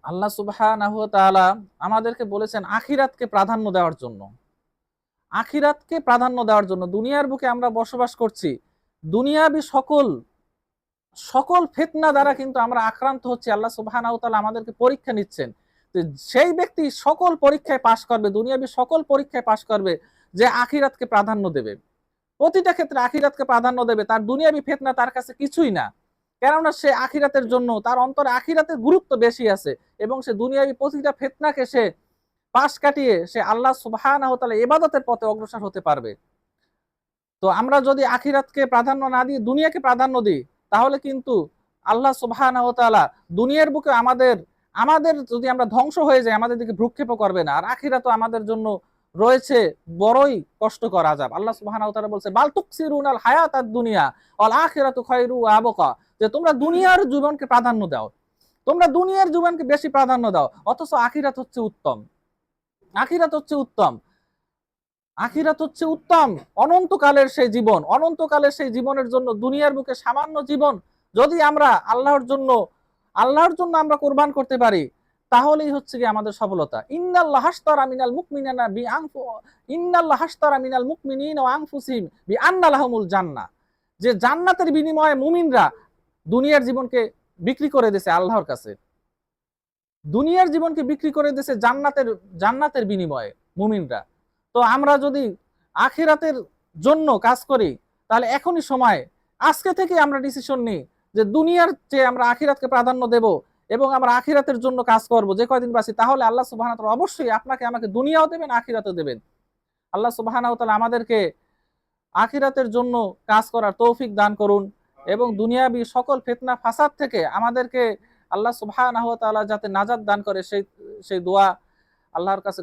আল্লাহ সুবহানাহু ওয়া তাআলা আমাদেরকে বলেছেন আখিরাতকে প্রাধান্য দেওয়ার জন্য। আখিরাতকে প্রাধান্য দেওয়ার জন্য দুনিয়ার বুকে আমরা বসবাস করছি। দুনিয়াবি সকল সকল ফিতনা দ্বারা কিন্তু আমরা আক্রান্ত হচ্ছি। আল্লাহ সুবহানাহু ওয়া তাআলা আমাদেরকে পরীক্ষা নিচ্ছেন। তো সেই ব্যক্তি সকল পরীক্ষায় পাস করবে, দুনিয়াবি সকল পরীক্ষায় পাস করবে যে আখিরাতকে প্রাধান্য দেবে। প্রতিটা ক্ষেত্রে আখিরাতকে প্রাধান্য দেবে। তার দুনিয়াবি ফিতনা তার কাছে কিছুই না। কেননা সে আখিরাতের জন্য তার অন্তরে আখিরাতের গুরুত্ব বেশি আছে এবং সে দুনিয়াবি প্রতিটা ফিতনাকে সে পাশ কাটিয়ে সে আল্লাহ সুবহানাহু ওয়া তাআলা ইবাদতের পথে অগ্রসর হতে পারবে। তো আমরা যদি আখিরাতকে প্রাধান্য না দিয়ে দুনিয়াকে প্রাধান্য দিই, তাহলে কিন্তু আল্লাহ সুবহানাহু ওয়া তাআলা দুনিয়ার বুকে আমাদের আমাদের যদি আমরা ধ্বংস হয়ে যাই, আমাদের দিকে ভ্রুক্ষেপও করবে না। আর আখিরাতও আমাদের জন্য রয়েছে বড়ই কষ্টকর আযাব। আল্লাহ সুবহানাহু ওয়া তাআলা বলছে, বাল তুকসিরুনাল হায়াতাদ দুনিয়া ওয়াল আখিরাতু খায়রু ওয়া আবকা। যে তোমরা দুনিয়ার জীবনকে প্রাধান্য দাও। তোমরা দুনিয়ার জীবনকে বেশি প্রাধান্য দাও। অথচ আখিরাত হচ্ছে উত্তম। আখিরাত হচ্ছে উত্তম। আখিরাত হচ্ছে উত্তম। অনন্তকালের সেই জীবন, অনন্তকালের সেই জীবনের জন্য দুনিয়ার বুকে সামান্য জীবন যদি আমরা আল্লাহর জন্য আমরা কোরবান করতে পারি, তাহলেই হচ্ছে কি আমাদের সফলতা। ইন্নাল্লাহ হাশতারা মিনাল মুমিনিনা ইন্নাল্লাহ হাশতারা মিনাল মুমিনিনা ওয়া আনফুসিহিম বিআন্না লাহুমুল জান্নাহ। যে জান্নাতের বিনিময়ে মুমিনরা দুনিয়ার জীবনকে বিক্রি করে দিয়েছে আল্লাহর কাছে। দুনিয়ার জীবনকে বিক্রি করে দিয়েছে জান্নাতের বিনিময়ে মুমিনরা। তো আমরা যদি আখিরাতের জন্য কাজ করি, তাহলে এখনই সময়, আজকে থেকে আমরা ডিসিশন নিই যে দুনিয়ার চেয়ে আমরা আখিরাতকে প্রাধান্য দেব এবং আমরা আখিরাতের জন্য কাজ করব যে কয়দিন বাঁচি। তাহলে আল্লাহ সুবহানাহু ওয়া তাআলা অবশ্যই আপনাকে আমাকে দুনিয়াও দেবেন, আখিরাতও দেবেন। আল্লাহ সুবহানাহু ওয়া তাআলা আমাদেরকে আখিরাতের জন্য কাজ করার তৌফিক দান করুন এবং দুনিয়াবি সকল ফিতনা ফাসাদ থেকে আমাদেরকে আল্লাহ সুবহানাহু ওয়া তাআলা যাতে নাজাত দান করে সেই সেই দোয়া আল্লাহর কাছে